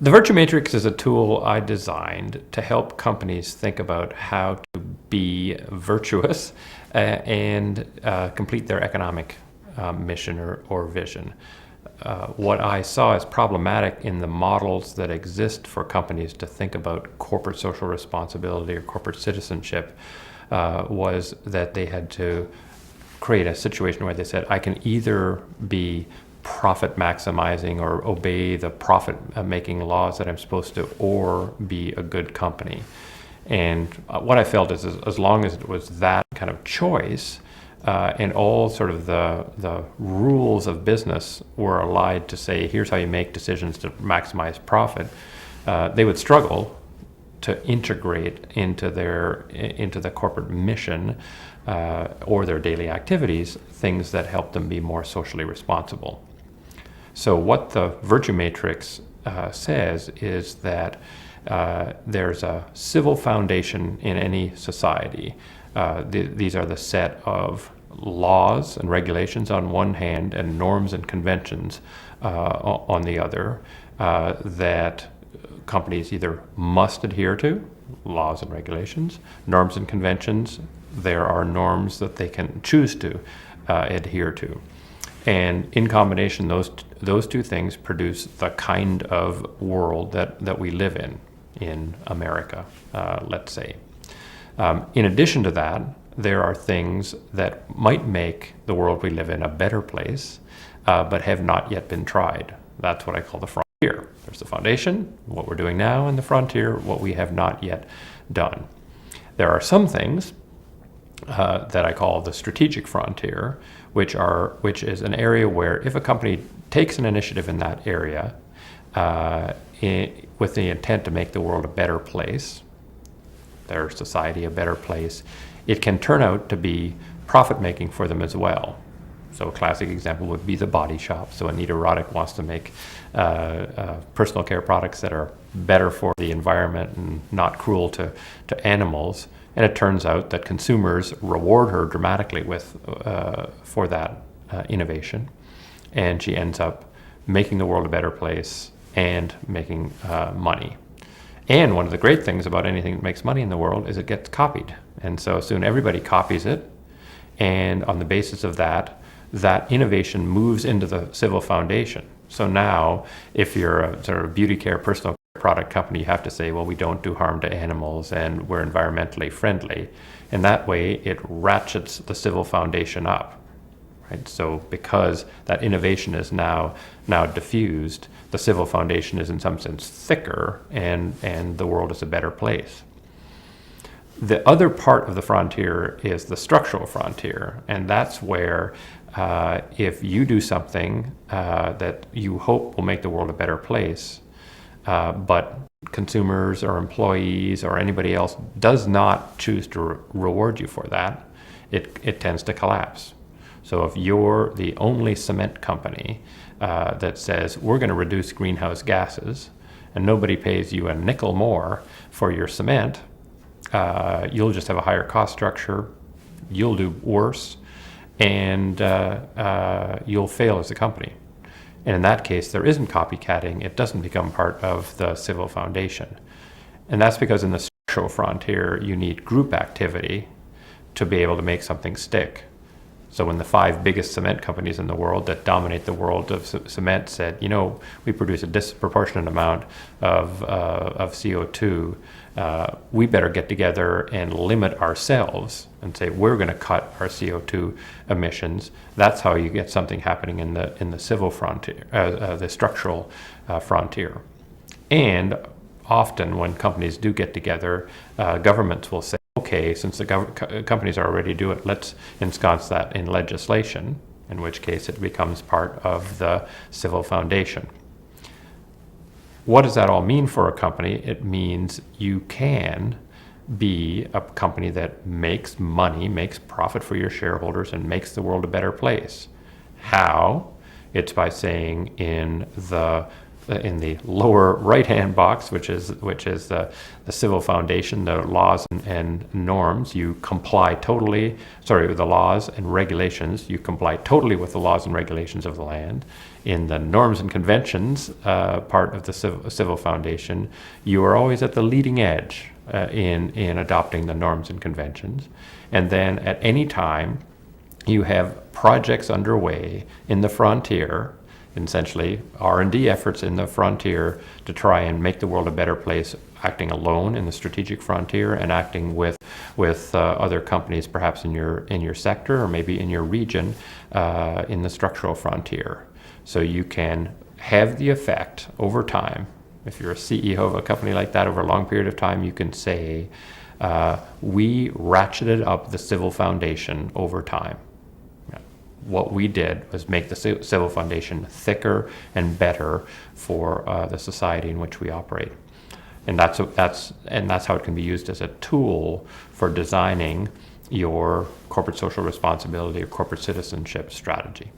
The Virtue Matrix is a tool I designed to help companies think about how to be virtuous and complete their economic mission or vision. What I saw as problematic in the models that exist for companies to think about corporate social responsibility or corporate citizenship was that they had to create a situation where they said, I can either be profit maximizing or obey the profit making laws that I'm supposed to, or be a good company. And what I felt is as long as it was that kind of choice, and all sort of the rules of business were allied to say, here's how you make decisions to maximize profit, they would struggle to integrate into the corporate mission or their daily activities things that help them be more socially responsible. So what the Virtue Matrix says is that there's a civil foundation in any society. These are the set of laws and regulations on one hand and norms and conventions on the other that companies either must adhere to, laws and regulations, norms and conventions. There are norms that they can choose to adhere to. And in combination, those two things produce the kind of world that we live in America, let's say. In addition to that, there are things that might make the world we live in a better place, but have not yet been tried. That's what I call the frontier. There's the foundation, what we're doing now, and the frontier, what we have not yet done. There are some things that I call the strategic frontier, which is an area where if a company takes an initiative in that area with the intent to make the world a better place, their society a better place, it can turn out to be profit-making for them as well. So a classic example would be the body shop. So Anita Roddick wants to make personal care products that are better for the environment and not cruel to animals. And it turns out that consumers reward her dramatically for that innovation. And she ends up making the world a better place and making money. And one of the great things about anything that makes money in the world is it gets copied. And so soon everybody copies it. And on the basis of that innovation moves into the civil foundation. So now, if you're a sort of beauty care, personal care product company, you have to say, well, we don't do harm to animals and we're environmentally friendly. And that way, it ratchets the civil foundation up. Right? So because that innovation is now diffused, the civil foundation is in some sense thicker, and the world is a better place. The other part of the frontier is the structural frontier, and that's where if you do something that you hope will make the world a better place, but consumers or employees or anybody else does not choose to reward you for that, it tends to collapse. So if you're the only cement company that says we're going to reduce greenhouse gases and nobody pays you a nickel more for your cement, you'll just have a higher cost structure, you'll do worse, and you'll fail as a company. And in that case, there isn't copycatting. It doesn't become part of the civil foundation. And that's because in the structural frontier, you need group activity to be able to make something stick. So when the 5 biggest cement companies in the world that dominate the world of cement said, we produce a disproportionate amount of CO2, we better get together and limit ourselves and say we're going to cut our CO2 emissions. That's how you get something happening in the civil frontier, the structural frontier. And often when companies do get together, governments will say, okay, since the companies are already do it, let's ensconce that in legislation, in which case it becomes part of the civil foundation. What does that all mean for a company? It means you can be a company that makes money, makes profit for your shareholders, and makes the world a better place. How? It's by saying in the in the lower right-hand box, which is the civil foundation, the laws and norms. You comply totally, with the laws and regulations. You comply totally with the laws and regulations of the land. In the norms and conventions part of the civil foundation, you are always at the leading edge in adopting the norms and conventions. And then at any time, you have projects underway in the frontier, essentially R&D efforts in the frontier to try and make the world a better place, acting alone in the strategic frontier and acting with other companies, perhaps in your sector or maybe in your region, in the structural frontier. So you can have the effect over time. If you're a CEO of a company like that over a long period of time, you can say, we ratcheted up the civil foundation over time. What we did was make the civil foundation thicker and better for the society in which we operate. And that's how it can be used as a tool for designing your corporate social responsibility or corporate citizenship strategy.